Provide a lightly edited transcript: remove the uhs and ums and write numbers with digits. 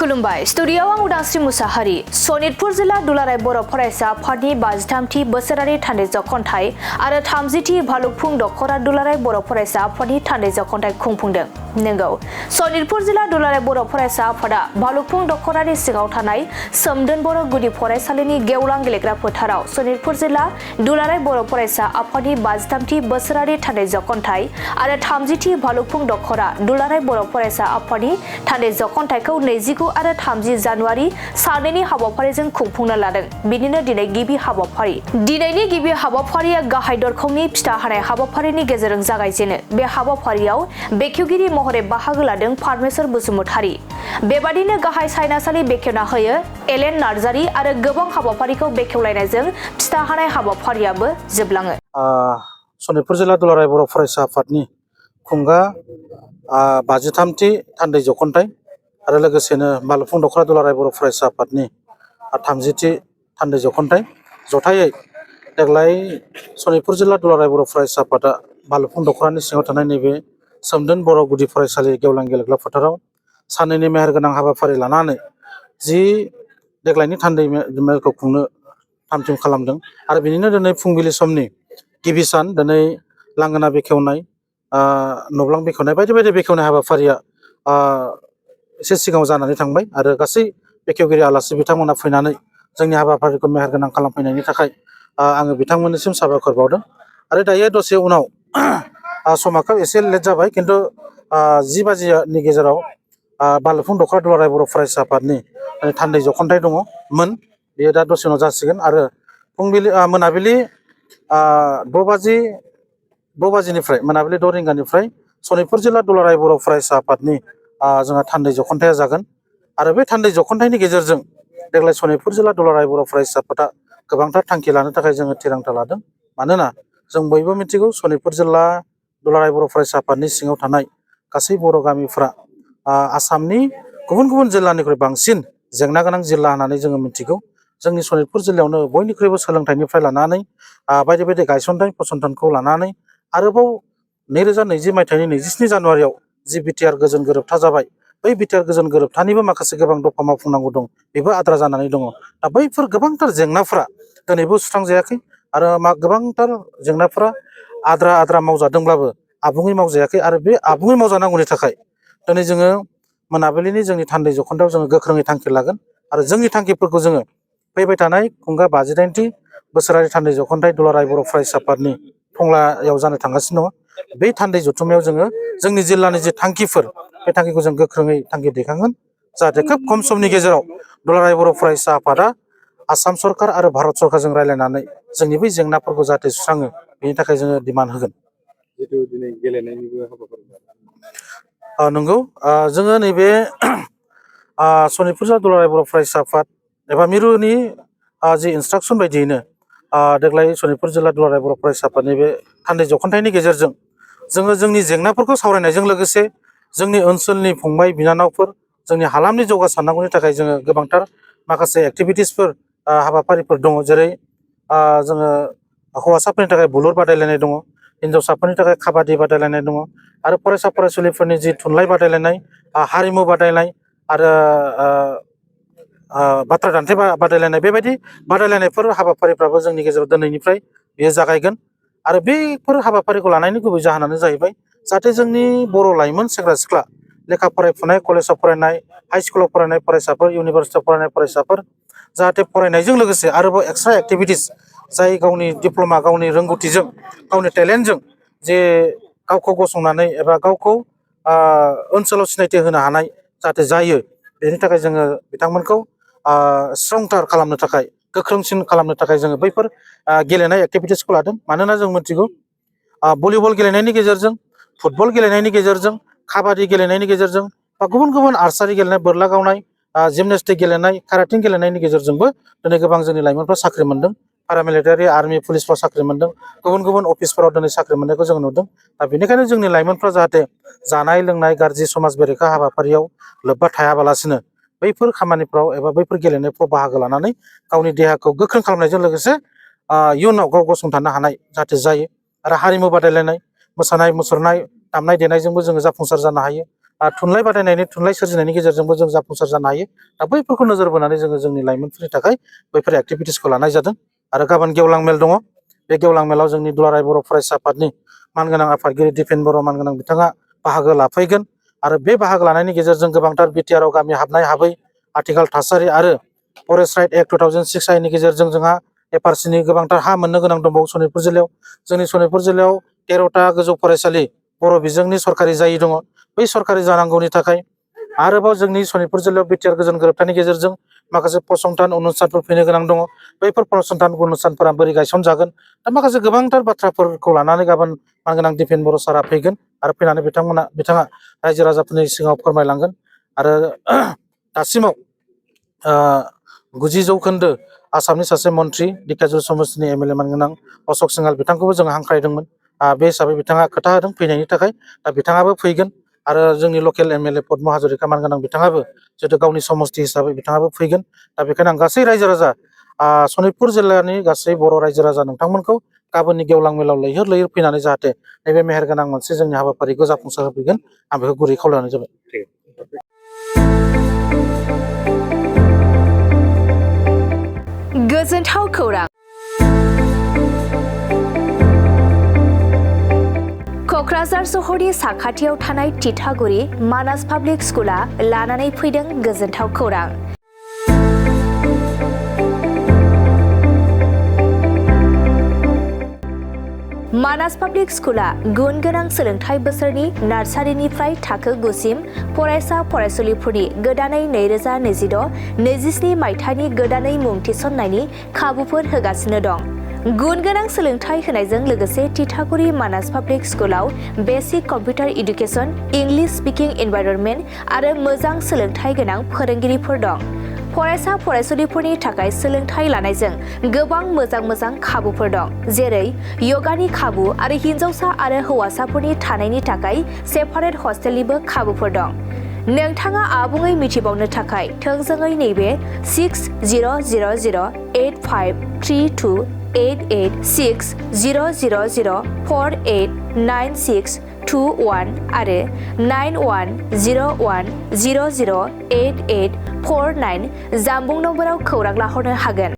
खुलुमबाय स्टुडियोआव आं उदांस्रि मुसाहारि सनितपुर जिल्ला दुलाराय बर' फरायसा आफादनि 53थि बोसोरारि थान्दैज खन्थाइ आरो 30थि भालुकफुं दखरा दुलाराय बर' फरायसा आफादनि थान्दैज खन्थाइ खुंफुंदों। नंगौ सनितपुर जिल्ला दुलाराय बर' फरायसा आफादा भालुकफुं दखरानि सिङाव थानाय सोमदोन बर' गुदि फरायसालिनि गेवलां गेलेग्रा फोथाराव सनितपुर जिल्ला दुलाराय बर' फरायसा आफादनि 53थि बोसोरारि थान्दैज खन्थाइ आरो 30थि भालुकफुं दखरा दुलाराय बर' फरायसा आफादनि थान्दैज खन्थाइखौ 29 आरो 30 जानुवारि सानैनि हाबाफारिजों खुंफुंनो लादों। बिदिनो दिनै गिबि हाबाफारि दिनैनि गिबि हाबाफारिया गाहाय दरखंनि फिथा हानाय हाबाफारिनि गेजेरजों जागायजेनो। बे हाबाफारियाव बेखेवगिरि महरै बाहागो लादों पारमेश्वर बसुमतारी। बेबादिनो गाहाय सायनासालि बेखेवना होयो एलेन नार्जारी आरो गोबां हाबाफारिखौ बेखेवलायनायजों फिथा हानाय हाबाफारियाबो जोबलाङो। सनितपुर जिल्ला दुलाराय बर' फरायसा आफादनि खुंगा 53थि थान्दैज खन्थाइ आरो लोगोसेनो भालुकफुं दखरा दुलाराय बर' फरायसा आफादनि 30थि थान्दैज खन्थाइ जथायै देग्लाय सनितपुर जिल्ला दुलाराय बर' फरायसा आफादा भालुकफुं दखरानि सिङाव थानाय नैबे सोमदोन बर' गुदि फरायसालि गेवलां गेलेग्रा फोथाराव सानैनि मेहेरगोनां हाबाफारि लानानै जि देग्लायनि थान्दै मेलखौ खुंनो थाम-थिम खालामदों आरो बिनिनो दिनै फुंबिलि समनि गिबि सान दिनै लांगोना बेखेवनाय नब्लां बेखेवनाय बायदि बायदि बेखेवनाय हाबाफारिया एसे सिगाङाव जानानै थांबाय आरो गासै बेखेवगिरि आलासि बिथांमोना फैनानै जोंनि हाबाफारिखौ मेहेरगोनां खालामफैनायनि थाखाय आङो बिथांमोननिसिम साबायखर बावदों। आरो दायो दसे उनाव समाखौ एसे लेट जाबाय खिन्थु 10 बाजिनि गेजेराव भालुकफुं दखरा दुलाराय बर' फरायसा आफादनि थान्दैज खन्थाइ दङमोन। बेयो दा दसे उनाव जासिगोन आरो फुंबिलि मोनाबिलि 6 बाजिनिफ्राय मोनाबिलि 6 रिंगानिफ्राय सनितपुर जिल्ला दुलाराय बर' फरायसा आफादनि जोंहा थान्दैज खन्थाइया जागोन आरो बे थान्दैज खन्थाइनि गेजेरजों देग्लाय सनितपुर जिल्ला दुलाराय बर' फरायसा आफादा गोबांथार थांखि लानो थाखाय जोङो थिरांथा लादों। मानोना जों बयबो मिथिगौ सनितपुर जिल्ला दुलाराय बर' फरायसा आफादनि सिङाव थानाय गासै बर' गामिफ्रा आसामनि गुबुन गुबुन जिल्लानिख्रुइ बांसिन जेंना गोनां जिल्ला होननानै जोङो मिथिगौ। जोंनि सनितपुर जिल्लायावनो बयनिख्रुइबो सोलोंथाइनिफ्राय लानानै बायदि बायदि गायसनथाइ फसंथानखौ लानानै आरोबाव 2020 मायथाइनि 27 जानुवारियाव जि बिटिआर गोजोन गोरोबथा जाबाय बै बिटिआर गोजोन गोरोबथानिबो माखासे गोबां दफा मावफुंनांगौ दं बेबो आद्रा जानानै दङ। दा बैफोर गोबांथार जेंनाफ्रा दिनैबो सुस्रांजायाखै आरो गोबांथार जेंनाफ्रा आद्रा मावजादोंब्लाबो आबुङै मावजायाखै आरो बे आबुङै मावजानांगौनि थाखाय दिनै जोङो मोनाबिलिनि जोंनि थान्दैज खन्थाइयाव जोङो गोख्रोङै थांखि लागोन आरो जोंनि थांखिफोरखौ जोङो फैबाय थानाय खुंगा 58थि बोसोरारि थान्दैज खन्थाइ दुलाराय बर' फरायसा आफादनि टंलायाव जानो थांगासिनो दङ। बे थान्दै जथुमायाव जोङो जोंनि जिल्लानि जे थांखिफोर बे थांखिखौ जों गोख्रोङै थांखि दैखांगोन जाहाथे खोब खम समनि गेजेराव दुलाराय बर' फरायसा आफादा आसाम सरकार आरो भारत सरकारजों रायज्लायनानै जोंनि बै जेंनाफोरखौ जाहाथे सुस्राङो बेनि थाखाय जोङो डिमान्ड होगोन। जितु दिनै गेलेनायनिबो हाबाफारि नंगौ जोङो नैबे सनितपुर जिल्ला दुलाराय बर' फरायसा आफाद एबा मिरुनि जि इन्सट्राक्सन बायदियैनो देग्लाय सनितपुर जिल्ला दुलाराय बर' फरायसा आफादनि बे थान्दैज खन्थाइनि गेजेरजों जोङो जोंनि जेंनाफोरखौ सावरायनायजों लोगोसे जोंनि ओनसोलनि फंबाय बिनानावफोर जोंनि हालामनि जौगासारनांगौनि थाखाय जोङो गोबांथार माखासे एक्टिभिटिसफोर हाबाफारिफोर दङ। जेरै जोङो हौवासाफोरनि थाखाय बुलुर बादायलायनाय दङ, हिन्जावसाफोरनि थाखाय काबादि बादायलायनाय दङ आरो फरायसा फरायसुलिफोरनि जि थुनलाइ बादायलायनाय हारिमु बादायनाय आरो बाथ्रा दान्थेनाय बादायलायनाय बेबायदि बादायलायनायफोर हाबाफारिफ्राबो जोंनि गेजेराव दिनैनिफ्राय बेयो जागायगोन। आरो बेफोर हाबाफारिखौ लानायनि गुबै जाहोनानो जाहैबाय जाहाथे जोंनि बर' लाइमोन सेंग्रा सिख्ला लेखा फरायफुनाय कलेजाव फरायनाय हाइ स्कुलाव फरायनाय फरायसाफोर इउनिभारसिटियाव फरायनाय फरायसाफोर जाहाथे फरायनायजों लोगोसे आरोबाव एक्सट्रा एक्टिभिटिस जाय गावनि डिप्ल'मा गावनि रोंगौथिजों गावनि टेलेन्टजों जे गावखौ गसंनानै एबा गावखौ ओनसोलाव सिनायथि होनो हानाय जाहाथे जायो बेनि थाखाय जोङो बिथांमोनखौ स्ट्रंथार खालामनो थाखाय गोख्रोंसिन खालामनो थाखाय जोङो बैफोर गेलेनाय एक्टिभिटिसखौ लादों। मानोना जों मिथिगौ भलिबल गेलेनायनि गेजेरजों फुटबल गेलेनायनि गेजेरजों काबादि गेलेनायनि गेजेरजों बा गुबुन गुबुन आर्सारि गेलेनाय बोरला गावनाय जिमनेस्टिक गेलेनाय काराटिं गेलेनायनि गेजेरजोंबो दिनै गोबां जोंनि लाइमोनफ्रा साख्रि मोन्दों। पारामिलिटारि आर्मि पुलिसफ्राव साख्रि मोन्दों, गुबुन गुबुन अफिसफोराव दिनै साख्रि मोननायखौ जों नुदों। दा बेनिखायनो जोंनि लाइमोनफ्रा जाहाथे जानाय लोंनाय गाज्रि समाज बेरेखा हाबाफारियाव लोब्बा थायाबालासिनो बैफोर खामानिफ्राव एबा बैफोर गेलेनायफ्राव बाहागो लानानै गावनि देहाखौ गोख्रों खालामनायजों लोगोसे इयुनाव गाव गसंथानो हानाय जाहाथे जायो। आरो हारिमु बादायलायनाय मोसानाय मुसुरनाय दामनाय देनायजोंबो जोङो जाफुंसार जानो हायो थुनलाइ बादायनायनि थुनलाइ सोरजिनायनि गेजेरजोंबो जों जाफुंसार जानो हायो दा बैफोरखौ नोजोर बोनानै जोङो जोंनि लाइमोनफोरनि थाखाय बैफोर एक्टिभिटिसखौ लानाय जादों आरो गाबोन गेवलां मेल दङ बे गेवलां मेलाव जोंनि दुलाराय बर' फरायसा आफादनि मानगोनां आफादगिरि दिपेन बर' मानगोनां बिथाङा बाहागो लाफैगोन आरो बे बाहागो लानायनि गेजेरजों गोबांथार बिटिआरआव गामि हाबनाय हाबै आथिखाल थासारि आरो फरेस्ट राइट एक्ट 2006 आइनि गेजेरजों जोंहा एफआरसिनि गोबांथार हा मोननो गोनां दंबावो सनितपुर जिल्लायाव जोंनि सनितपुर जिल्लायाव 13टा गोजौ फरायसालि बर' बिजोंनि सरकारि जायै दङ बै सरकारि जानांगौनि थाखाय आरोबाव जोंनि सनितपुर जिल्लायाव बिटिआर गोजोन गोरोबथानि गेजेरजों माखासे फसंथान अनुस्थानफोर फैनो गोनां दङ बैफोर फसंथान अनुस्थानफोरा बोरै गायसनजागोन दा माखासे गोबांथार बाथ्राफोरखौ लानानै गाबोन मानगोनां दिपेन बर' सारा फैगोन आरो फैनानै बिथाङा रायजो राजाफोरनि सिगाङाव फोरमायलांगोन आरो दासिमाव 90% आसामनि सासे मन्त्रि दिखाजु समस्तिनि एमएलए मानगोनां अशोक सिंहाल बिथांखौबो जों हांख्रायदोंमोन बे हिसाबै बिथाङा खोथा होदों फैनायनि थाखाय दा बिथाङाबो फैगोन आरो जोंनि लकेल एमएलए पद्म हाजरिका मानगोनां बिथाङाबो जिहेतु गावनि समस्ति हिसाबै बिथाङाबो फैगोन दा बेखायनो आं गासै रायजो राजा सनितपुर जिल्लानि गासै बर' रायजो राजा नोंथांमोनखौ गाबोननि गेवलां मेलाव लैहोर लैहोर फैनानै जाहाथे नैबे मेहेरगोनां मोनसे जोंनि हाबाफारिखौ जाफुंसार होफैगोन आं बेखौ गुरै खावलायनाय जाबाय। गोजोनथाव खौरां क'क्राझार सहरनि साखाथियाव थानाय तितागुरि मानास पाब्लिक स्कुला लानानै फैदों गोजोनथाव खौरां। मानास पाब्लिक स्कुला गुन गोनां सोलोंथाइ बोसोरनि नार्सारिनिफ्राय थाखो 9 सिम फरायसा फरायसुलिफोरनि गोदानै 2026-27 मायथाइनि गोदानै मुं थिसननायनि खाबुफोर होगासिनो दं। गुन गोनां सोलोंथाइ होनायजों लोगोसे तितागुरि मानास पाब्लिक स्कुलाव basic computer education, English speaking environment आरो मोजां सोलोंथाइ गोनां फोरोंगिरिफोर दं। फरायसा फरायसुलिफोरनि थाखाय सोलोंथाइ लानायजों गोबां मोजां खाबुफोर दं, जेरै यगानि खाबु आरो हिन्जावसा आरो हौवासाफोरनि थानायनि थाखाय सेपारेट हस्टेलनिबो खाबुफोर दं। नोंथाङा आबुङै मिथिबावनो थाखाय थोंजोङै नैबे 600083286000489621 आरो 9101008849 जानबुं नम्बराव खौरां लाहरनो हागोन।